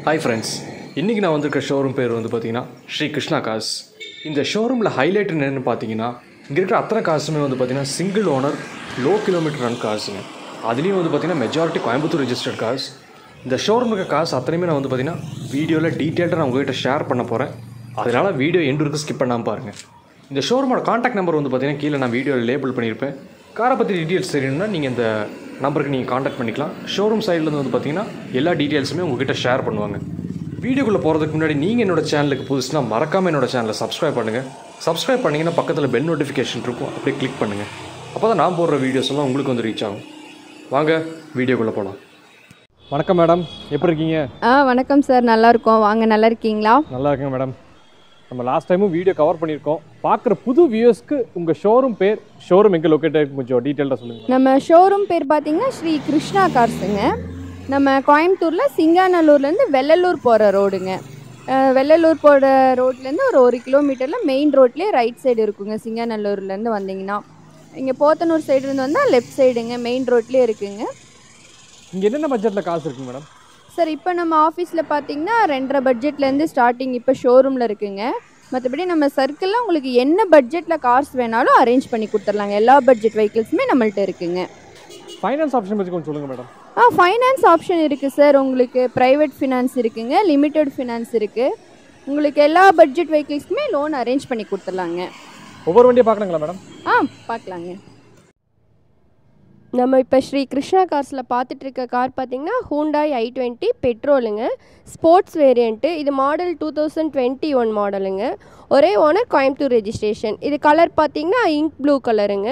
Hi friends, இன்றைக்கி நான் வந்திருக்க ஷோரூம் பேர் வந்து பார்த்தீங்கன்னா ஸ்ரீ கிருஷ்ணா கார்ஸ். இந்த ஷோரூமில் ஹைலைட் என்னென்னு பார்த்தீங்கன்னா, இங்கே இருக்கிற அத்தனை கார்ஸுமே வந்து பார்த்தீங்கன்னா single owner low kilometre run கார்ஸுங்க. அதுலேயும் வந்து பார்த்தீங்கன்னா மெஜாரிட்டி கோயம்புத்தூர் ரெஜிஸ்டர்ட் கார்ஸ். இந்த ஷோரூம் இருக்க கார்ஸ் அத்தனையுமே நான் வந்து பார்த்தீங்கன்னா வீடியோவில் டீட்டெயில்டாக நான் உங்கள்கிட்ட ஷேர் பண்ண போகிறேன். அதனால் வீடியோ எண்டு வரைக்கும் ஸ்கிப் பண்ணாமல் பாருங்கள். இந்த ஷோரூமோட காண்டாக்ட் நம்பர் வந்து பார்த்தீங்கன்னா கீழே நான் வீடியோவில் லேபிள் பண்ணியிருப்பேன். காரை பற்றி டீட்டெயில்ஸ் தெரியணும்னா நீங்கள் இந்த நம்பருக்கு நீங்கள் காண்டாக்ட் பண்ணிக்கலாம். ஷோரூம் சைட்லேருந்து வந்து பார்த்தீங்கன்னா எல்லா டீட்டெயில்ஸுமே உங்கள்கிட்ட ஷேர் பண்ணுவாங்க. வீடியோக்குள்ளே போகிறதுக்கு முன்னாடி நீங்கள் என்னோடய சேனலுக்கு புதுசுனா மறக்காமல் என்னோடய சேனலை சப்ஸ்கிரைப் பண்ணுங்கள். சப்ஸ்கிரைப் பண்ணிங்கன்னா பக்கத்தில் பெல் நோட்டிஃபிகேஷன் இருக்கும், அப்படியே கிளிக் பண்ணுங்கள். அப்போ தான் நான் போடுற வீடியோஸ் எல்லாம் உங்களுக்கு வந்து ரீச் ஆகும். வாங்க வீடியோக்குள்ளே போகலாம். வணக்கம் மேடம், எப்படி இருக்கீங்க? வணக்கம் சார், நல்லா இருக்கோம். வாங்க, நல்லா இருக்கீங்களா? நல்லா இருக்கேங்க மேடம். நம்ம லாஸ்ட் டைமும் வீடியோ கவர் பண்ணியிருக்கோம். பார்க்குற புது வியூவர்ஸ்க்கு உங்கள் ஷோரூம் பேர், ஷோரூம் எங்கே லொக்கேட் ஆகிருக்கு கொஞ்சம் டீட்டெயிலாக சொல்லுங்கள். நம்ம ஷோரூம் பேர் பார்த்தீங்கன்னா ஸ்ரீ கிருஷ்ணா கார்ஸுங்க. நம்ம கோயம்புத்தூரில் சிங்காநல்லூர்லேருந்து வெள்ளலூர் போகிற ரோடுங்க. வெள்ளலூர் போகிற ரோட்லேருந்து ஒரு 1 கிலோமீட்டரில் மெயின் ரோட்லேயே ரைட் சைடு இருக்குங்க. சிங்காநல்லூர்லேருந்து வந்தீங்கன்னா இங்கே போத்தனூர் சைடுலேருந்து வந்தால் லெஃப்ட் சைடுங்க, மெயின் ரோட்லேயே இருக்குங்க. இங்கே என்னென்ன பட்ஜெட்டில் காசு இருக்குங்க மேடம்? சார், இப்போ நம்ம ஆஃபீஸில் பார்த்தீங்கன்னா 2.5 பட்ஜெட்லேருந்து ஸ்டார்டிங் இப்போ ஷோரூமில் இருக்குங்க. மற்றபடி நம்ம சர்க்கிளில் உங்களுக்கு என்ன பட்ஜெட்டில் கார்ஸ் வேணாலும் அரேஞ்ச் பண்ணி கொடுத்துர்லாங்க. எல்லா பட்ஜெட் வெஹிக்கிள்ஸுமே நம்மள்ட்ட இருக்குங்க. ஃபைனான்ஸ் ஆப்ஷன் பற்றி கொஞ்சம் சொல்லுங்கள் மேடம். ஃபைனான்ஸ் ஆப்ஷன் இருக்குது சார். உங்களுக்கு ப்ரைவேட் ஃபினான்ஸ் இருக்குங்க, லிமிட்டட் ஃபினான்ஸ் இருக்குது. உங்களுக்கு எல்லா பட்ஜெட் வெஹிக்கிள்ஸ்க்குமே லோன் அரேஞ்ச் பண்ணி கொடுத்துர்லாங்க. ஒவ்வொரு வண்டியை பார்க்கலாங்களா மேடம்? பார்க்கலாங்க. நம்ம இப்போ ஸ்ரீ கிருஷ்ணா கார்ஸில் பார்த்துட்ருக்க கார் பார்த்திங்கன்னா ஹூண்டாய் i20 பெட்ரோலுங்க, ஸ்போர்ட்ஸ் வேரியண்ட்டு. இது மாடல் 2021 மாடலுங்க. ஒரே ஓனர், கோயம்புத்தூர் ரெஜிஸ்ட்ரேஷன். இது கலர் பார்த்திங்கன்னா இங்க் ப்ளூ கலருங்க.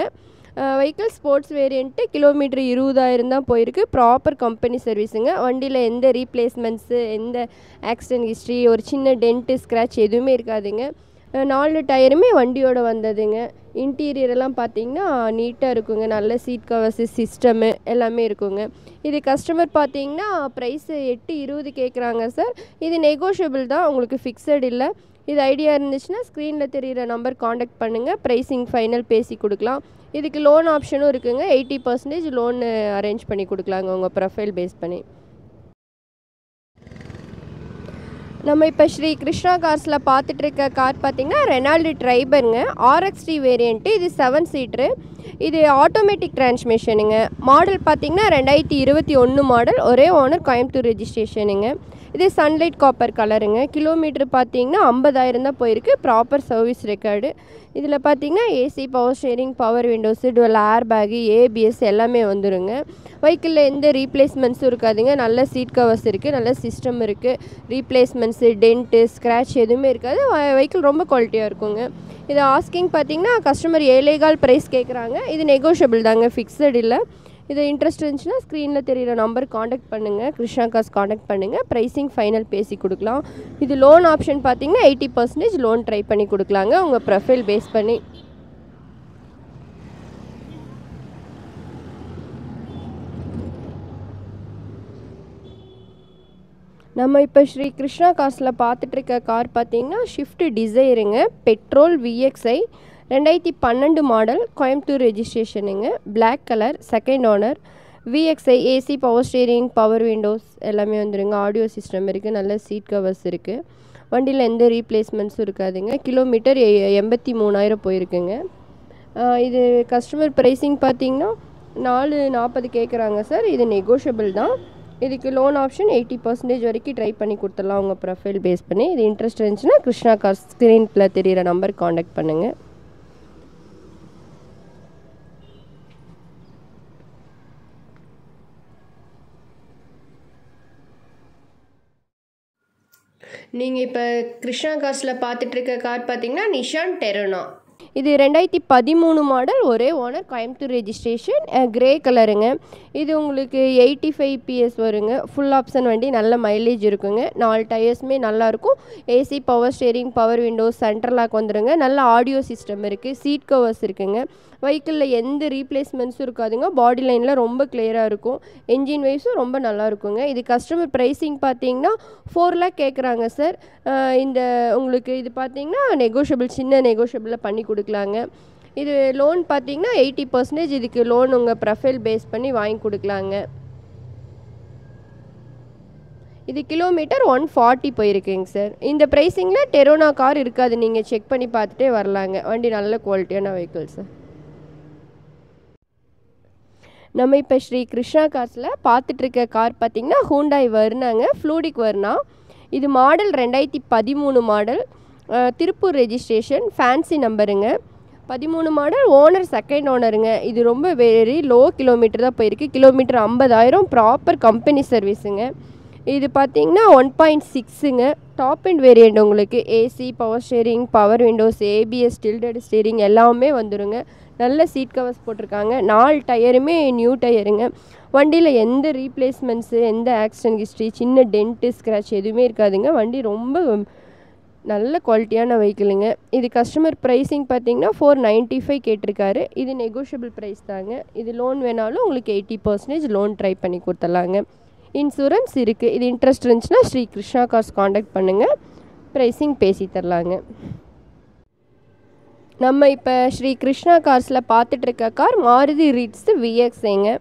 Vehicle sports variant. கிலோமீட்டர் 20,000 தான் போயிருக்கு. ப்ராப்பர் கம்பெனி சர்வீஸுங்க. வண்டியில் எந்த ரீப்ளேஸ்மெண்ட்ஸு, எந்த ஆக்சிடென்ட் ஹிஸ்ட்ரி, ஒரு சின்ன டென்ட்டு ஸ்க்ராட்ச் எதுவுமே இருக்காதுங்க. 4 டயருமே வண்டியோடு வந்ததுங்க. இன்டீரியரெல்லாம் பார்த்திங்கன்னா நீட்டாக இருக்குங்க. நல்ல சீட் கவர்ஸு, சிஸ்டமு எல்லாமே இருக்குங்க. இது கஸ்டமர் பார்த்திங்கன்னா ப்ரைஸு 820 கேட்குறாங்க சார். இது நெகோஷியபிள் தான், உங்களுக்கு ஃபிக்ஸட் இல்லை. இது ஐடியா இருந்துச்சுன்னா ஸ்க்ரீனில் தெரிகிற நம்பர் காண்டாக்ட் பண்ணுங்கள். ப்ரைஸிங் ஃபைனல் பேசி கொடுக்கலாம். இதுக்கு லோன் ஆப்ஷனும் இருக்குங்க. 80% லோன் அரேஞ்ச் பண்ணி கொடுக்கலாங்க உங்கள் ப்ரொஃபைல் பேஸ் பண்ணி. நம்ம இப்போ ஸ்ரீ கிருஷ்ணா கார்ஸில் பார்த்துட்ருக்க கார் பார்த்திங்கன்னா ரெனால்டு ட்ரைபருங்க, RXT வேரியண்ட்டு. இது 7 சீட்ரு. இது ஆட்டோமேட்டிக் டிரான்ஸ்மிஷனுங்க. மாடல் பார்த்திங்கன்னா 2021 மாடல். ஒரே ஓனர், கோயம்புத்தூர் ரெஜிஸ்ட்ரேஷனுங்க. இது சன்லைட் காப்பர் கலருங்க. கிலோமீட்டர் பார்த்திங்கன்னா 50,000 தான் போயிருக்கு. Proper service record. இதில் பார்த்திங்கன்னா AC, power steering, power windows, twelve ஏர் பேகு, ABS எல்லாமே வந்துடுங்க. வெஹிக்கிளில் எந்த ரீப்ளேஸ்மெண்ட்ஸும் இருக்காதுங்க. நல்ல சீட் கவர்ஸ் இருக்குது, நல்ல சிஸ்டம் இருக்குது. ரீப்ளேஸ்மெண்ட்ஸு, டென்ட்டு, ஸ்க்ராட்ச் எதுவுமே இருக்காது. வெஹிக்கிள் ரொம்ப குவாலிட்டியாக இருக்குங்க. இது ஆஸ்கிங் பார்த்திங்கன்னா கஸ்டமர் 7.25 ப்ரைஸ் கேட்குறாங்க. இது நெகோஷியபிள் தாங்க, ஃபிக்ஸட் இல்லை. இது இன்ட்ரெஸ்ட் இருந்துச்சுன்னா ஸ்க்ரீனில் தெரிகிற நம்பர் காண்டாக்ட் பண்ணுங்கள். கிருஷ்ணா கார்ஸ் காண்டாக்ட் பண்ணுங்கள். ப்ரைஸிங் ஃபைனல் பேசி கொடுக்கலாம். இது லோன் ஆப்ஷன் பார்த்திங்கன்னா 80% லோன் ட்ரை பண்ணி கொடுக்கலாங்க உங்கள் ப்ரொஃபைல் பேஸ் பண்ணி. நம்ம இப்போ ஸ்ரீ கிருஷ்ணா கார்ஸில் பார்த்துட்ருக்க கார் பார்த்திங்கன்னா ஷிஃப்ட் டிசைருங்க, பெட்ரோல் VXI 2012 மாடல், கோயம்புத்தூர் ரெஜிஸ்ட்ரேஷனுங்க. Black colour, second owner. VXI AC, power steering, power windows எல்லாமே வந்துடுங்க. ஆடியோ சிஸ்டம் இருக்குது, நல்ல சீட் கவர்ஸ் இருக்குது. வண்டியில் எந்த ரீப்ளேஸ்மெண்ட்ஸும் இருக்காதுங்க. கிலோமீட்டர் 83,000 போயிருக்குங்க. இது கஸ்டமர் ப்ரைஸிங் பார்த்திங்கன்னா 440 கேட்குறாங்க சார். இது நெகோஷியபிள் தான். இதுக்கு லோன் ஆப்ஷன் 80% வரைக்கும் ட்ரை பண்ணி கொடுத்துடலாம் உங்கள் ப்ரொஃபைல் பேஸ் பண்ணி. இது இன்ட்ரெஸ்ட் இருந்துச்சுன்னா கிருஷ்ணா கார் ஸ்க்ரீனில் தெரிகிற நம்பர் காண்டாக்ட் பண்ணுங்கள். நீங்கள் இப்போ கிருஷ்ணா கார்ஸில் பார்த்துட்ருக்க கார் பார்த்திங்கன்னா நிஷான் டெரோனா. இது 2013 மாடல். ஒரே ஓனர், கோயம்புத்தூர் ரெஜிஸ்ட்ரேஷன். கிரே கலருங்க. இது உங்களுக்கு 85 PS வருங்க. ஃபுல் ஆப்ஷன் வண்டி, நல்ல மைலேஜ் இருக்குங்க. 4 டயர்ஸுமே நல்லாயிருக்கும். AC, power steering, power windows, central lock வந்துடுங்க. நல்ல ஆடியோ சிஸ்டம் இருக்குது, சீட் கவர்ஸ் இருக்குங்க. வெஹிக்கிளில் எந்த ரீப்ளேஸ்மெண்ட்ஸும் இருக்காதுங்க. பாடி லைனில் ரொம்ப கிளியராக இருக்கும். என்ஜின் வைஸும் ரொம்ப நல்லா இருக்குங்க. இது கஸ்டமர் ப்ரைஸிங் பார்த்திங்கன்னா 4 lakh கேட்குறாங்க சார். இந்த உங்களுக்கு இது பார்த்திங்கன்னா நெகோஷியபிள், சின்ன நெகோஷியபிளில் பண்ணி கொடுக்கலாங்க. இது லோன் பார்த்திங்கன்னா 80% இதுக்கு லோன் உங்கள் ப்ரொஃபைல் பேஸ் பண்ணி வாங்கி கொடுக்கலாங்க. இது கிலோமீட்டர் 140 போயிருக்குங்க சார். இந்த ப்ரைஸிங்கில் டெரோனா கார் இருக்காது, நீங்கள் செக் பண்ணி பார்த்துட்டே வரலாங்க. வண்டி நல்ல குவாலிட்டியான வெஹிக்கிள் சார். நம்ம இப்போ ஸ்ரீ கிருஷ்ணா கார்ஸில் பார்த்துட்ருக்க கார் பார்த்திங்கன்னா ஹூண்டாய் வர்னாங்க, ஃப்ளூடிக் வர்னா. இது model 2013 model, Tiruppur registration, fancy நம்பருங்க. 13 மாடல், ஓனர் செகண்ட் ஓனருங்க. இது ரொம்ப வெரி லோ கிலோமீட்டர் தான் போயிருக்கு. கிலோமீட்டர் 50,000, ப்ராப்பர் கம்பெனி சர்வீஸுங்க. இது பார்த்திங்கன்னா 1.6ங்க, டாப் அண்ட் வேரியண்ட். உங்களுக்கு AC, power steering, power windows, ABS, tilted steering எல்லாமே வந்துடுங்க. நல்ல சீட் கவர்ஸ் போட்டிருக்காங்க. 4 டயருமே நியூ டயருங்க. வண்டியில் எந்த ரீப்ளேஸ்மெண்ட்ஸு, எந்த ஆக்சிடென்ட் ஹிஸ்ட்ரி, சின்ன டென்ட்டு, ஸ்க்ராட்ச் எதுவுமே இருக்காதுங்க. வண்டி ரொம்ப நல்ல குவாலிட்டியான வெஹிக்கிளுங்க. இது கஸ்டமர் ப்ரைஸிங் பார்த்திங்கன்னா 495 கேட்டிருக்காரு. இது நெகோஷியபிள் ப்ரைஸ் தாங்க. இது லோன் வேணாலும் உங்களுக்கு 80% லோன் ட்ரை பண்ணி கொடுத்துடலாங்க. இன்சூரன்ஸ் இருக்குது. இது இன்ட்ரெஸ்ட் இருந்துச்சுன்னா ஸ்ரீ கிருஷ்ணா கார்ஸ் காண்டாக்ட் பண்ணுங்கள், ப்ரைஸிங் பேசி தரலாங்க. நம்ம இப்போ ஸ்ரீ கிருஷ்ணா கார்ஸில் பார்த்துட்ருக்க கார் மாருதி ரிட்ஸ் விஎக்ஸ்ங்க.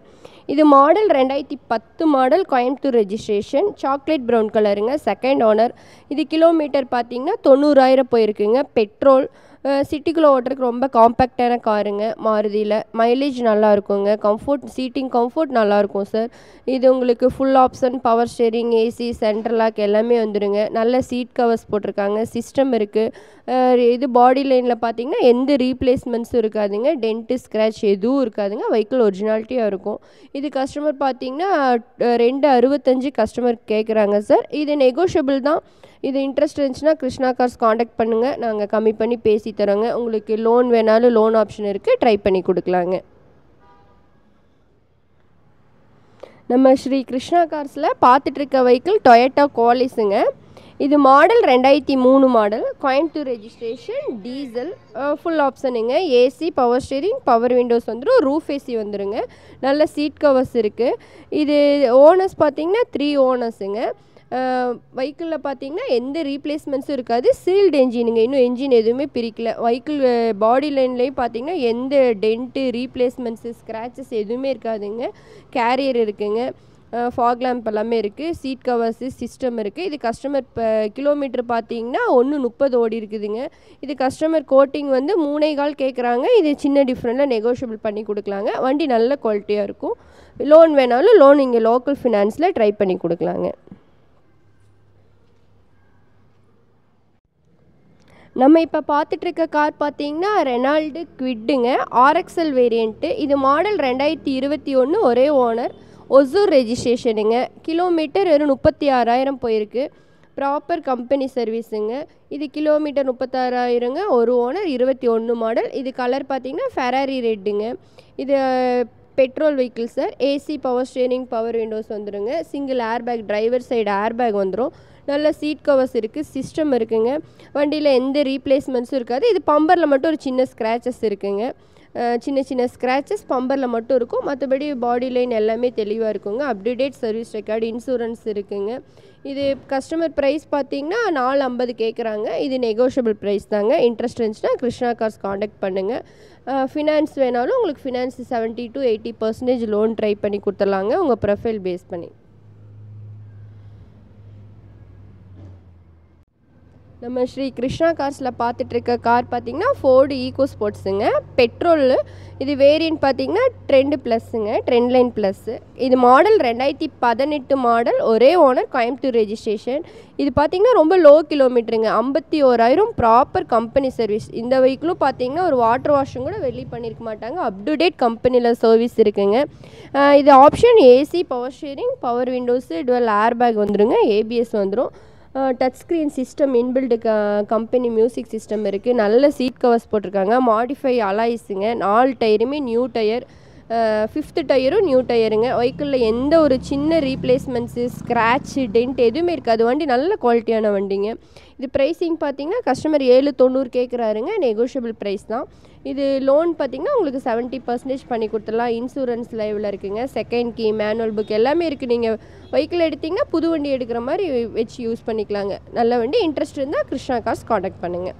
இது model 2010 model, Coimbatore registration, chocolate brown கலருங்க, செகண்ட் ஓனர். இது கிலோமீட்டர் பார்த்திங்கன்னா 90,000 போயிருக்குங்க. பெட்ரோல், சிட்டிக்குள்ளே ஓட்டுறதுக்கு ரொம்ப காம்பேக்டான காருங்க மாருதியில். மைலேஜ் நல்லா இருக்குங்க. கம்ஃபோர்ட், சீட்டிங் கம்ஃபோர்ட் நல்லாயிருக்கும் சார். இது உங்களுக்கு full option, power steering, AC, central lock எல்லாமே வந்துடுங்க. நல்ல சீட் கவர்ஸ் போட்டிருக்காங்க, சிஸ்டம் இருக்குது. இது பாடி லைனில் பார்த்திங்கன்னா எந்த ரீப்ளேஸ்மெண்ட்ஸும் இருக்காதுங்க, டென்ட்டு, ஸ்க்ராட்ச் எதுவும் இருக்காதுங்க. வெஹிக்கிள் ஒரிஜினாலிட்டியாக இருக்கும். இது கஸ்டமர் பார்த்திங்கன்னா 265 கஸ்டமர் கேட்குறாங்க சார். இது நெகோஷியபிள் தான். இது இன்ட்ரெஸ்ட் இருந்துச்சுன்னா கிருஷ்ணா கார்ஸ் காண்டாக்ட் பண்ணுங்கள், நாங்கள் கம்மி பண்ணி பேசி தரோங்க. உங்களுக்கு லோன் வேணாலும் லோன் ஆப்ஷன் இருக்குது, ட்ரை பண்ணி கொடுக்கலாங்க. நம்ம ஸ்ரீ கிருஷ்ணா கார்ஸில் பார்த்துட்ருக்க வெஹிக்கிள் டொயோட்டா குவாலிஸுங்க. இது model 2003 model, Coimbatore registration, diesel, full ஆப்ஷனுங்க. AC, power steering, power windows வந்துடும், ரூஃப் ஏசி வந்துடுங்க. நல்ல சீட் கவர்ஸ் இருக்குது. இது ஓனர்ஸ் பார்த்திங்கன்னா 3 ஓனர்ஸுங்க. வெஹிக்கிளில் பார்த்திங்கன்னா எந்த ரீப்ளேஸ்மெண்ட்ஸும் இருக்காது. சீல்டு என்ஜினுங்க, இன்னும் என்ஜின் எதுவுமே பிரிக்கல. வெஹிக்கிள் பாடி லைன்லேயும் பார்த்திங்கன்னா எந்த டென்ட்டு, ரீப்ளேஸ்மெண்ட்ஸு, ஸ்க்ராச்சஸ் எதுவுமே இருக்காதுங்க. கேரியர் இருக்குங்க, ஃபாக் லேம்ப் எல்லாமே இருக்குது, சீட் கவர்ஸு, சிஸ்டம் இருக்குது. இது கஸ்டமர் இப்போ கிலோமீட்டர் பார்த்திங்கன்னா 130 ஓடி இருக்குதுங்க. இது கஸ்டமர் கோட்டிங் வந்து 3.25 கேட்குறாங்க. இது சின்ன டிஃப்ரெண்ட்டில் நெகோஷியபிள் பண்ணி கொடுக்கலாங்க. வண்டி நல்ல குவாலிட்டியாக இருக்கும். லோன் வேணாலும் லோன் இங்கே லோக்கல் ஃபினான்ஸில் ட்ரை பண்ணி கொடுக்கலாங்க. நம்ம இப்போ பார்த்துட்ருக்க கார் பார்த்திங்கன்னா ரெனால்டு குவிட்டுங்க, ஆர்எக்ஸ்எல் வேரியண்ட்டு. இது மாடல் 2021, ஒரே ஓனர், ஒசூர் ரெஜிஸ்ட்ரேஷனுங்க. கிலோமீட்டர் வெறும் 36,000 போயிருக்கு. ப்ராப்பர் கம்பெனி சர்வீஸுங்க. இது கிலோமீட்டர் 36,000ங்க, ஒரு ஓனர், 21 மாடல். இது கலர் பார்த்திங்கன்னா ஃபெராரி ரெட்டுங்க. இது petrol vehicle sir. AC, power steering, power windows வந்துடுங்க. Single airbag, driver side airbag வந்துடும். நல்ல சீட் கவர்ஸ் இருக்குது, சிஸ்டம் இருக்குங்க. வண்டியில் எந்த ரீப்ளேஸ்மெண்ட்ஸும் இருக்காது. இது பம்பரில் மட்டும் ஒரு சின்ன ஸ்க்ராச்சஸ் இருக்குங்க. சின்ன சின்ன ஸ்க்ராச்சஸ் பம்பரில் மட்டும் இருக்கும். மற்றபடி பாடி லைன் எல்லாமே தெளிவாக இருக்குங்க. அப்டேட் சர்வீஸ் ரெக்கார்டு, இன்சூரன்ஸ் இருக்குங்க. இது கஸ்டமர் ப்ரைஸ் பார்த்திங்கன்னா 450 கேட்குறாங்க. இது நெகோஷியபிள் ப்ரைஸ் தாங்க. இன்ட்ரெஸ்ட் இருந்துச்சுன்னா கிருஷ்ணா கார்ஸ் காண்டாக்ட் பண்ணுங்கள். ஃபினான்ஸ் வேணாலும் உங்களுக்கு ஃபினான்ஸ் 70 to 80% லோன் ட்ரை பண்ணி கொடுத்துடலாங்க, உங்கள் ப்ரொஃபைல் பேஸ் பண்ணி. நம்ம ஸ்ரீ கிருஷ்ணா கார்ஸில் பார்த்துட்ருக்க கார் பார்த்திங்கன்னா ஃபோர்டு ஈகோ ஸ்போர்ட்ஸுங்க, பெட்ரோல். இது வேரியன்ட் பார்த்திங்கன்னா ட்ரெண்ட் ப்ளஸ்ஸுங்க, ட்ரெண்ட் லைன் ப்ளஸ்ஸு. இது மாடல் 2018 மாடல், ஒரே ஓனர், கோயம்புத்தூர் ரெஜிஸ்ட்ரேஷன். இது பார்த்திங்கன்னா ரொம்ப லோ கிலோமீட்டருங்க, 51,000, ப்ராப்பர் கம்பெனி சர்வீஸ். இந்த வெஹிக்கிளும் பார்த்திங்கன்னா ஒரு வாட்டர் வாஷும் கூட வெளியே பண்ணியிருக்க மாட்டாங்க. அப்டேட் கம்பெனியில் சர்வீஸ் இருக்குங்க. இது option AC, power steering, power windows, dual airbag வந்துடுங்க, ஏபிஎஸ் வந்துடும். Touch screen system, inbuilt company music system இருக்குது. நல்ல சீட் கவர்ஸ் போட்டிருக்காங்க. மாடிஃபை அலாய்ஸுங்க. 4 டயருமே நியூ டயர், 5th டயரும் நியூ டயருங்க. வெஹிக்கிளில் எந்த ஒரு சின்ன ரீப்ளேஸ்மெண்ட்ஸு, ஸ்க்ராட்சு, டென்ட் எதுவுமே இருக்காது. வண்டி நல்ல குவாலிட்டியான வண்டிங்க. இது ப்ரைஸிங் பார்த்திங்கன்னா கஸ்டமர் 790 கேட்குறாருங்க, நெகோஷியபிள் ப்ரைஸ் தான். இது லோன் பார்த்திங்கன்னா உங்களுக்கு 70% பண்ணி கொடுத்துடலாம். இன்சூரன்ஸ் லைவில் இருக்குங்க. செகண்ட் கீ, மேனுவல் புக் எல்லாமே இருக்குது. நீங்கள் வெஹிக்கிள் எடுத்திங்கன்னா புது வண்டி எடுக்கிற மாதிரி வச்சு யூஸ் பண்ணிக்கலாங்க. நல்ல வண்டி. இன்ட்ரெஸ்ட் இருந்தால் கிருஷ்ணா கார்ஸ் காண்டாக்ட் பண்ணுங்கள்.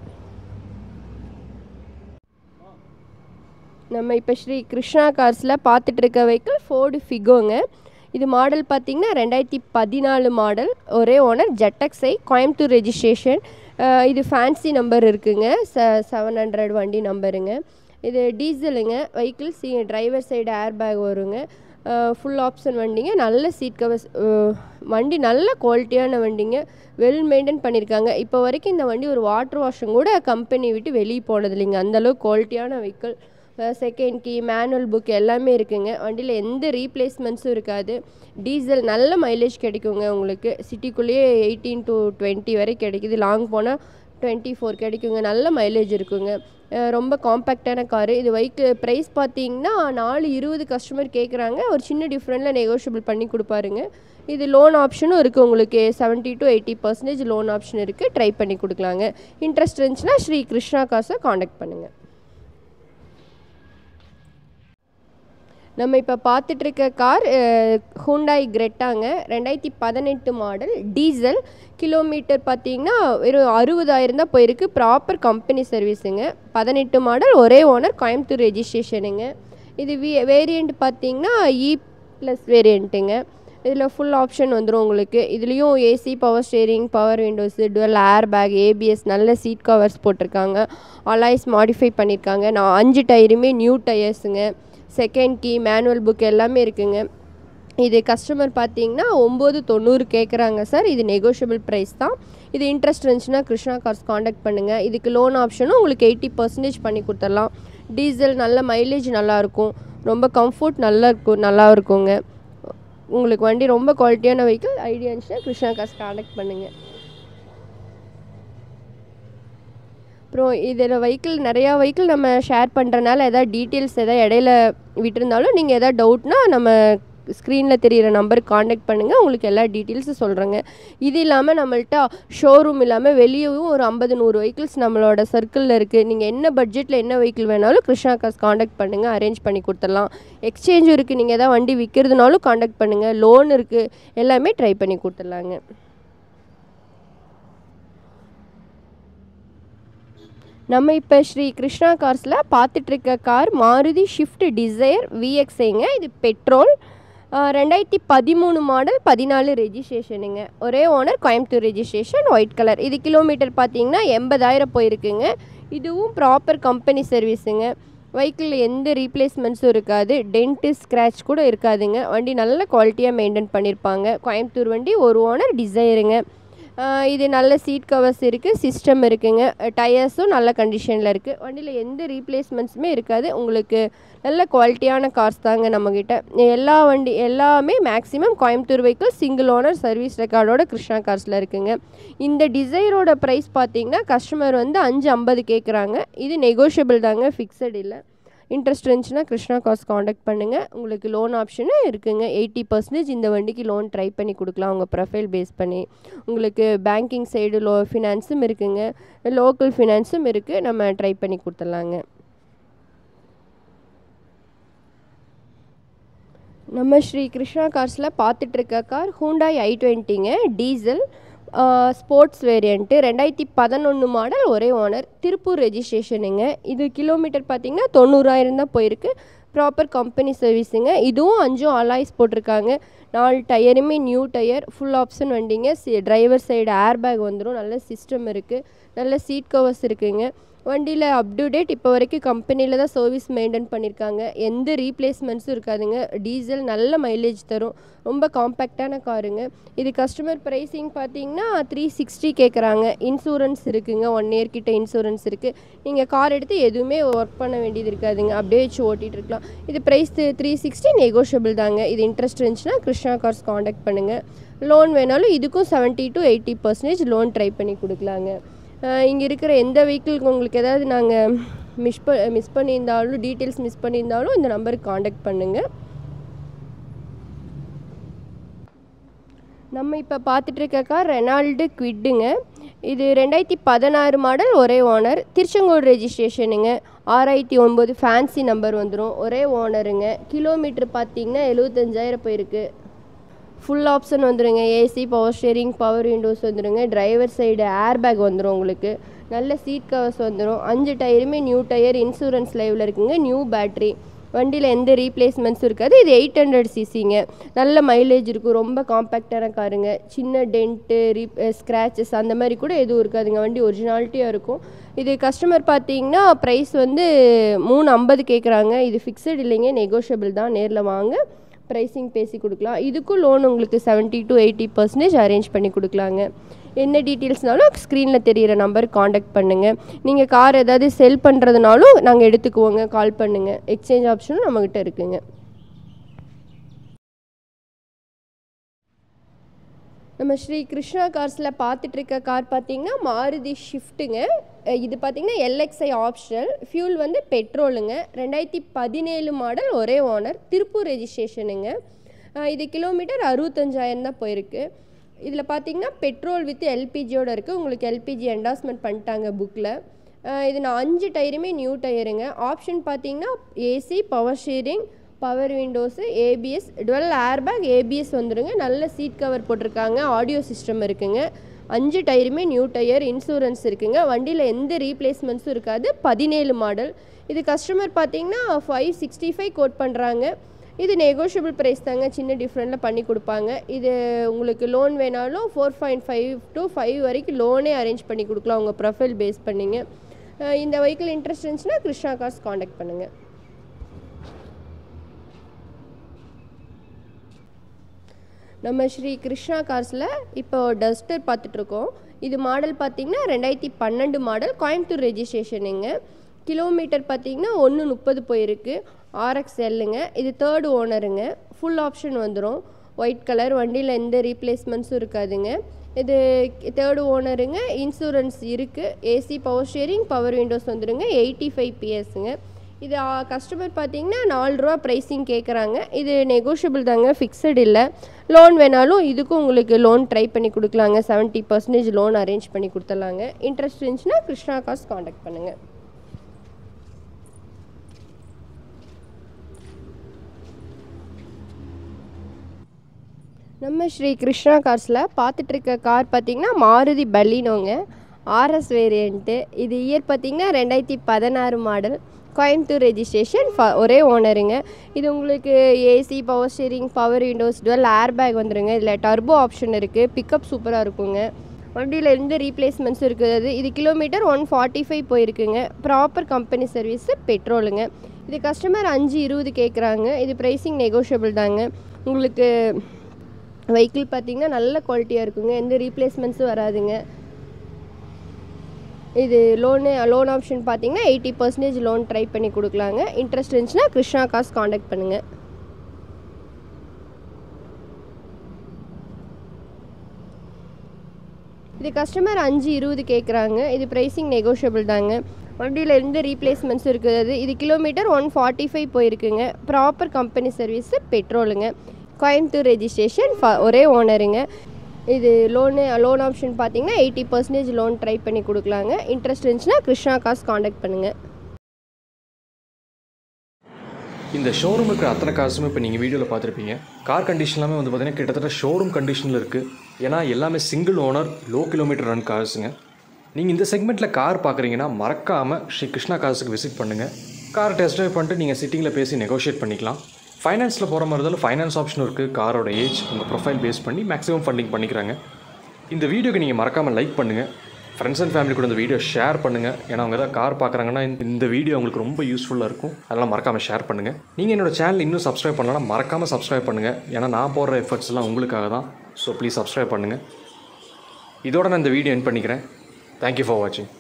நம்ம இப்போ ஸ்ரீ கிருஷ்ணா கார்ஸில் பார்த்துட்ருக்க வெஹிக்கிள் ஃபோர்டு ஃபிகோங்க. இது மாடல் பார்த்திங்கன்னா 2014 மாடல், ஒரே ஓனர், ஜெட்டக்ஸை, கோயம்புத்தூர் ரெஜிஸ்ட்ரேஷன். இது ஃபேன்சி நம்பர் இருக்குங்க, 700 வண்டி நம்பருங்க. இது டீசலுங்க. Vehicles driver side air bag வருங்க. ஃபுல் ஆப்ஷன் வண்டிங்க. நல்ல சீட் கவர்ஸ். வண்டி நல்ல குவாலிட்டியான வண்டிங்க, வெல் மெயின்டைன் பண்ணியிருக்காங்க. இப்போ வரைக்கும் இந்த வண்டி ஒரு வாட்டர் வாஷும் கூட கம்பெனி விட்டு வெளியே போனது இல்லைங்க, அந்தளவுக்கு குவாலிட்டியான vehicle. Second key, manual book எல்லாமே இருக்குங்க. வண்டியில் எந்த ரீப்ளேஸ்மெண்ட்ஸும் இருக்காது. டீசல் நல்ல மைலேஜ் கிடைக்குங்க உங்களுக்கு. சிட்டிக்குள்ளேயே 18 to 20 வரை கிடைக்குது, லாங் போனால் 24 கிடைக்குங்க. நல்ல மைலேஜ் இருக்குங்க. ரொம்ப காம்பேக்டான காரு. இது ப்ரைஸ் பார்த்தீங்கன்னா 420 கஸ்டமர் கேட்குறாங்க. ஒரு சின்ன டிஃப்ரெண்ட்டில் நெகோஷியபிள் பண்ணி கொடுப்பாருங்க. இது லோன் ஆப்ஷனும் இருக்குது உங்களுக்கு. 70 to 80% லோன் ஆப்ஷன் இருக்குது, ட்ரை பண்ணி கொடுக்கலாங்க. இன்ட்ரெஸ்ட் இருந்துச்சுன்னா ஸ்ரீ கிருஷ்ணா கார்ஸை காண்டாக்ட் பண்ணுங்கள். நம்ம இப்போ பார்த்துட்ருக்க கார் ஹூண்டாய் கிரெட்டாங்க, 2018 மாடல், டீசல். கிலோமீட்டர் பார்த்தீங்கன்னா வெறும் 60,000 தான் போயிருக்கு. ப்ராப்பர் கம்பெனி சர்வீஸுங்க. 18 மாடல், ஒரே ஓனர், கோயம்புத்தூர் ரெஜிஸ்ட்ரேஷனுங்க. இது வேரியண்ட் பார்த்தீங்கன்னா E+ வேரியண்ட்டுங்க. இதில் ஃபுல் ஆப்ஷன் வந்துடும் உங்களுக்கு. இதுலேயும் AC, power steering, power windows, dual air bag, ABS, நல்ல சீட் கவர்ஸ் போட்டிருக்காங்க. அலாய்ஸ் மாடிஃபை பண்ணியிருக்காங்க. 5 டயருமே நியூ டயர்ஸுங்க. செகண்ட் கீ, மேனுவல் புக் எல்லாமே இருக்குங்க. இது கஸ்டமர் பார்த்தீங்கன்னா 990 கேட்குறாங்க சார். இது நெகோஷியபிள் ப்ரைஸ் தான். இது இன்ட்ரெஸ்ட் இருந்துச்சுன்னா கிருஷ்ணா கார்ஸ் காண்டாக்ட் பண்ணுங்கள். இதுக்கு லோன் ஆப்ஷனும் உங்களுக்கு 80% பண்ணி கொடுத்துடலாம். டீசல் நல்ல மைலேஜ் நல்லாயிருக்கும், ரொம்ப கம்ஃபர்ட் நல்லா இருக்குங்க. உங்களுக்கு வண்டி ரொம்ப குவாலிட்டியான வெஹிக்கிள். ஐடியா இருந்துச்சுன்னா கிருஷ்ணா கார்ஸ் காண்டாக்ட் பண்ணுங்கள். அப்புறம் இதில் நிறையா வெஹிக்கிள் நம்ம ஷேர் பண்ணுறனால எதாவது டீட்டெயில்ஸ் எதாவது இடையில விட்டுருந்தாலும் நீங்கள் எதாவது டவுட்னா நம்ம ஸ்க்ரீனில் தெரிகிற நம்பருக்கு காண்டாக்ட் பண்ணுங்கள், உங்களுக்கு எல்லா டீட்டெயில்ஸும் சொல்கிறேங்க. இது இல்லாமல் நம்மள்ட்ட ஷோரூம் இல்லாமல் வெளியவும் ஒரு 50-100 வெஹிக்கிள்ஸ் நம்மளோட சர்க்கிளில் இருக்குது. நீங்கள் என்ன பட்ஜெட்டில் என்ன வெஹிக்கிள் வேணாலும் கிருஷ்ணா கார்ஸ் காண்டாக்ட் பண்ணுங்கள், அரேஞ்ச் பண்ணி கொடுத்துடலாம். எக்ஸ்சேஞ்சும் இருக்குது, நீங்கள் எதாவது வண்டி விற்கிறதுனாலும் காண்டாக்ட் பண்ணுங்கள். லோன் இருக்குது, எல்லாமே ட்ரை பண்ணி கொடுத்துடலாங்க. நம்ம இப்போ ஸ்ரீ கிருஷ்ணா கார்ஸில் பார்த்துட்ருக்க கார் மாருதி ஷிஃப்ட் டிசைர் VXஐங்க. இது பெட்ரோல், 2013 மாடல், 14 ரெஜிஸ்ட்ரேஷனுங்க. ஒரே owner, Coimbatore registration, white colour. இது கிலோமீட்டர் பார்த்தீங்கன்னா 80,000 போயிருக்குங்க. இதுவும் ப்ராப்பர் கம்பெனி சர்வீஸுங்க. வெஹிக்கிளில் எந்த ரீப்ளேஸ்மெண்ட்ஸும் இருக்காது, டென்ட்டு ஸ்க்ராட்ச் கூட இருக்காதுங்க. வண்டி நல்ல குவாலிட்டியாக மெயின்டைன் பண்ணியிருப்பாங்க. கோயம்புத்தூர் வண்டி, ஒரு ஓனர், டிசைருங்க. இது நல்ல சீட் கவர்ஸ் இருக்குது, சிஸ்டம் இருக்குங்க. டயர்ஸும் நல்ல கண்டிஷனில் இருக்குது. வண்டியில் எந்த ரீப்ளேஸ்மெண்ட்ஸுமே இருக்காது. உங்களுக்கு நல்ல குவாலிட்டியான கார்ஸ் தாங்க நம்மக்கிட்ட. எல்லாமே maximum Coimbatore vehicle, single owner, service ரெக்கார்டோட கிருஷ்ணா கார்ஸில் இருக்குங்க. இந்த டிசைரோட ப்ரைஸ் பார்த்தீங்கன்னா கஸ்டமர் 550 கேட்குறாங்க. இது நெகோஷியபிள் தாங்க, ஃபிக்ஸட் இல்லை. இன்ட்ரெஸ்ட் இருந்துச்சுன்னா கிருஷ்ணா கார்ஸ் காண்டாக்ட் பண்ணுங்கள். உங்களுக்கு லோன் ஆப்ஷனும் இருக்குங்க. 80% இந்த வண்டிக்கு லோன் ட்ரை பண்ணி கொடுக்கலாம் உங்கள் ப்ரொஃபைல் பேஸ் பண்ணி. உங்களுக்கு பேங்கிங் சைடு ஃபினான்ஸும் இருக்குங்க, லோக்கல் ஃபினான்ஸும் இருக்குது. நம்ம ட்ரை பண்ணி கொடுத்துடலாங்க. நம்ம ஸ்ரீ கிருஷ்ணா கார்ஸில் பார்த்துட்ருக்க கார் ஹூண்டாய் i20ங்க, டீசல், ஸ்போர்ட்ஸ் வேரியண்ட்டு, 2011 மாடல், ஒரே ஓனர், திருப்பூர் ரெஜிஸ்ட்ரேஷனுங்க. இது கிலோமீட்டர் பார்த்திங்கன்னா 90,000 தான் போயிருக்கு. ப்ராப்பர் கம்பெனி சர்வீஸுங்க. இதுவும் 5 அலாய்ஸ் போட்டிருக்காங்க. 4 டயருமே நியூ டயர், ஃபுல் ஆப்ஷன் வண்டிங்க. டிரைவர் சைடு ஏர் பேக் வந்துடும், நல்ல சிஸ்டம் இருக்குது, நல்ல சீட் கவர்ஸ் இருக்குங்க. வண்டியில் அப் டு டேட் இப்போ வரைக்கும் கம்பெனியில் தான் சர்வீஸ் மெயின்டைன் பண்ணியிருக்காங்க. எந்த ரீப்ளேஸ்மெண்ட்ஸும் இருக்காதுங்க. டீசல் நல்ல மைலேஜ் தரும், ரொம்ப காம்பேக்டான காருங்க. இது கஸ்டமர் ப்ரைஸிங் பார்த்தீங்கன்னா 360 கேட்குறாங்க. இன்சூரன்ஸ் இருக்குங்க, 1 இயர் கிட்ட இன்சூரன்ஸ் இருக்குது. நீங்கள் கார் எடுத்து எதுவுமே ஒர்க் பண்ண வேண்டியது இருக்காதுங்க, அப்படியே வச்சு ஓட்டிகிட்டு இருக்கலாம். இது ப்ரைஸ் 360, நெகோஷியபிள் தாங்க. இது இன்ட்ரெஸ்ட் இருந்துச்சுன்னா கிருஷ்ணா கார்ஸ் காண்டாக்ட் பண்ணுங்கள். லோன் வேணாலும் இதுக்கும் 70 to 80% லோன் ட்ரை பண்ணி கொடுக்கலாங்க. இங்கே இருக்கிற எந்த வெஹிக்கிளுக்கு உங்களுக்கு ஏதாவது நாங்கள் மிஸ் பண்ணியிருந்தாலும், டீட்டெயில்ஸ் மிஸ் பண்ணியிருந்தாலும் இந்த நம்பருக்கு காண்டாக்ட் பண்ணுங்கள். நம்ம இப்போ பார்த்துட்ருக்க கார் ரெனால்டு குவிட்டுங்க. இது 2016 மாடல், ஒரே ஓனர், திருச்செங்கோடு ரெஜிஸ்ட்ரேஷனுங்க. 6009 ஃபேன்சி நம்பர் வந்துடும், ஒரே ஓனருங்க. கிலோமீட்டர் பார்த்தீங்கன்னா 75,000 போயிருக்கு. ஃபுல் ஆப்ஷன் வந்துடுங்க. AC, power steering, power windows வந்துடுங்க. டிரைவர் சைடு ஏர் பேக் வந்துடும் உங்களுக்கு. நல்ல சீட் கவர்ஸ் வந்துடும். 5 டயருமே நியூ டயர், இன்சூரன்ஸ் லைவில் இருக்குங்க. New battery. வண்டியில் எந்த ரீப்ளேஸ்மெண்ட்ஸும் இருக்காது. இது 800 சிசிங்க. நல்ல மைலேஜ் இருக்கும். ரொம்ப காம்பேக்டான காருங்க. சின்ன டென்ட்டு ஸ்க்ராச்சஸ் அந்த மாதிரி கூட எதுவும் இருக்காதுங்க. வண்டி ஒரிஜினாலிட்டியாக இருக்கும். இது கஸ்டமர் பார்த்தீங்கன்னா ப்ரைஸ் வந்து 350 கேட்குறாங்க. இது ஃபிக்ஸட் இல்லைங்க, நெகோஷியபிள் தான். நேரில் வாங்க, ப்ரைஸிங் பேசி கொடுக்கலாம். இதுக்கும் லோன் உங்களுக்கு 70 to 80% அரேஞ்ச் பண்ணி கொடுக்கலாங்க. என்ன டீட்டெயில்ஸ்னாலும் ஸ்க்ரீனில் தெரிகிற நம்பருக்கு காண்டாக்ட் பண்ணுங்கள். நீங்கள் கார் ஏதாவது செல் பண்ணுறதுனாலும் நாங்கள் எடுத்துக்குவோங்க, கால் பண்ணுங்கள். எக்ஸ்சேஞ்ச் ஆப்ஷனும் நம்மக்கிட்ட இருக்குங்க. நம்ம ஸ்ரீ கிருஷ்ணா கார்ஸில் பார்த்துட்ருக்க கார் பார்த்திங்கன்னா மாருதி ஷிஃப்ட்டுங்க. இது பார்த்திங்கன்னா எல்எக்ஸ்ஐ ஆப்ஷனல். ஃபியூல் வந்து பெட்ரோலுங்க. 2017 மாடல், ஒரே ஓனர், திருப்பூர் ரெஜிஸ்ட்ரேஷனுங்க. இது கிலோமீட்டர் 65,000 தான் போயிருக்கு. இதில் பார்த்திங்கன்னா பெட்ரோல் வித் எல்பிஜியோடு இருக்குது. உங்களுக்கு எல்பிஜி என்டாஸ்மெண்ட் பண்ணிட்டாங்க புக்கில். இது நான் 5 டயருமே நியூ டயருங்க. ஆப்ஷன் பார்த்திங்கன்னா AC, power sharing, power windows, ABS, twelve airbag, ABS வந்துடுங்க. நல்ல சீட் கவர் போட்டிருக்காங்க. ஆடியோ சிஸ்டம் இருக்குங்க. 5 டயருமே நியூ டயர். இன்சூரன்ஸ் இருக்குங்க. வண்டியில் எந்த ரீப்ளேஸ்மெண்ட்ஸும் இருக்காது. 17 மாடல். இது கஸ்டமர் பார்த்திங்கன்னா 565 கோட் பண்ணுறாங்க. இது நெகோஷியபிள் ப்ரைஸ் தாங்க. சின்ன டிஃப்ரெண்ட்டில் பண்ணி கொடுப்பாங்க. இது உங்களுக்கு லோன் வேணாலும் 4.5 to 5 வரைக்கும் லோனே அரேஞ்ச் பண்ணி கொடுக்கலாம், உங்கள் ப்ரொஃபைல் பேஸ் பண்ணிங்க. இந்த வெஹிக்கிள் இன்ட்ரெஸ்ட் இருந்துச்சுன்னா கிருஷ்ணா கார்ஸ் காண்டாக்ட் பண்ணுங்கள். நம்ம ஸ்ரீ கிருஷ்ணா கார்ஸில் இப்போ டஸ்டர் பார்த்துட்ருக்கோம். இது மாடல் பார்த்திங்கன்னா 2012 மாடல், கோயம்புத்தூர் ரெஜிஸ்ட்ரேஷனுங்க. கிலோமீட்டர் பார்த்திங்கன்னா 130 போயிருக்கு. RXLங்க. இது 3rd ஓனருங்க. ஃபுல் ஆப்ஷன் வந்துடும். White colour. வண்டியில் எந்த ரீப்ளேஸ்மெண்ட்ஸும் இருக்காதுங்க. இது 3rd ஓனருங்க. இன்சூரன்ஸ் இருக்குது. AC, power sharing, power windows வந்துடுங்க. 85 PSங்க. இது கஸ்டமர் பார்த்திங்கன்னா 4 ரூபா ப்ரைஸிங் கேட்குறாங்க. இது நெகோஷியபிள் தாங்க, ஃபிக்ஸட் இல்லை. லோன் வேணாலும் இதுக்கும் உங்களுக்கு லோன் ட்ரை பண்ணி கொடுக்கலாங்க. 70% லோன் அரேஞ்ச் பண்ணி கொடுத்துடலாங்க. இன்ட்ரெஸ்ட் இருந்துச்சுன்னா கிருஷ்ணா கார்ஸ் காண்டாக்ட் பண்ணுங்கள். நம்ம ஸ்ரீ கிருஷ்ணா கார்ஸில் பார்த்துட்ருக்க கார் பார்த்திங்கன்னா மாருதி பலினோங்க. RS variant. இது இயர் பார்த்திங்கன்னா 2016 மாடல், கோயம்புத்தூர் ரெஜிஸ்ட்ரேஷன், ஒரே ஓனருங்க. இது உங்களுக்கு AC, power steering, power Windows, twelve airbag வந்துடுங்க. இதில் டர்போ ஆப்ஷன் இருக்குது. பிக்கப் சூப்பராக இருக்குங்க. வண்டியில் எந்த ரீப்ளேஸ்மெண்ட்ஸும் இருக்குது. இது கிலோமீட்டர் 145 போயிருக்குங்க. ப்ராப்பர் கம்பெனி சர்வீஸு, பெட்ரோலுங்க. இது கஸ்டமர் 520 கேட்குறாங்க. இது ப்ரைஸிங் நெகோஷியபிள் தாங்க. உங்களுக்கு வெஹிக்கிள் பார்த்திங்கன்னா நல்ல குவாலிட்டியாக இருக்குங்க. எந்த ரீப்ளேஸ்மெண்ட்ஸும் வராதுங்க. இது லோன் ஆப்ஷன் பார்த்திங்கன்னா 80% லோன் ட்ரை பண்ணி கொடுக்கலாங்க. இன்ட்ரெஸ்ட் இருந்துச்சுன்னா கிருஷ்ணா கார்ஸ் காண்டாக்ட் பண்ணுங்கள். இது கஸ்டமர் 520 கேட்குறாங்க. இது ப்ரைஸிங் நெகோஷியபிள் தாங்க. வண்டியில் எந்த ரீப்ளேஸ்மெண்ட்ஸும் இருக்குது. இது கிலோமீட்டர் 145 போயிருக்குங்க. ப்ராப்பர் கம்பெனி சர்வீஸு, பெட்ரோலுங்க. கோயம்புத்தூர் ரெஜிஸ்ட்ரேஷன், ஒரே ஓனருங்க. இது லோன் ஆப்ஷன் பார்த்திங்கன்னா 80% லோன் ட்ரை பண்ணி கொடுக்கலாங்க. இன்ட்ரெஸ்ட் இருந்துச்சுன்னா கிருஷ்ணா கார்ஸ் காண்டாக்ட் பண்ணுங்கள். இந்த ஷோரூம் இருக்கிற அத்தனை காசுமே இப்போ நீங்கள் வீடியோவில் பார்த்துருப்பீங்க. கார் கண்டிஷன் எல்லாமே வந்து பார்த்திங்கன்னா கிட்டத்தட்ட ஷோரூம் கண்டிஷனில் இருக்குது. ஏன்னா எல்லாமே single owner, low kilometre run கார்ஸுங்க. நீங்கள் இந்த செக்மெண்ட்டில் கார் பார்க்குறீங்கன்னா மறக்காமல் ஸ்ரீ கிருஷ்ணா கார்ஸுக்கு விசிட் பண்ணுங்கள். கார் டெஸ்ட் ட்ரைவ் பண்ணிட்டு நீங்கள் சிட்டிங்கில் பேசி நெகோஷியேட் பண்ணிக்கலாம். ஃபைனான்ஸில் போகிற மாதிரி இருந்தாலும் ஃபைனான்ஸ் ஆப்ஷன் இருக்குது. காரோட ஏஜ், உங்கள் ப்ரொஃபைல் பேஸ் பண்ணி மேக்ஸிமம் ஃபண்டிங் பண்ணிக்கிறாங்க. இந்த வீடியோக்கு நீங்கள் மறக்காமல் லைக் பண்ணுங்கள். ஃப்ரெண்ட்ஸ் அண்ட் ஃபேமிலி கூட இந்த வீடியோ ஷேர் பண்ணுங்கள். ஏன்னா அவங்க ஏதாவது கார் பார்க்குறாங்கன்னா இந்த வீடியோ உங்களுக்கு ரொம்ப யூஸ்ஃபுல்லாக இருக்கும். அதெல்லாம் மறக்காமல் ஷேர் பண்ணுங்கள். நீங்கள் என்னோட சேனல் இன்னும் சப்ஸ்கிரைப் பண்ணலாம், மறக்காமல் சப்ஸ்கிரைப் பண்ணுங்கள். ஏன்னா நான் போடுற எஃபர்ட்ஸ்லாம் உங்களுக்காக தான். ஸோ ப்ளீஸ் சப்ஸ்கிரைப் பண்ணுங்கள். இதோட நான் இந்த வீடியோ எண்ட் பண்ணிக்கிறேன். தேங்க்யூ ஃபார் வாட்சிங்.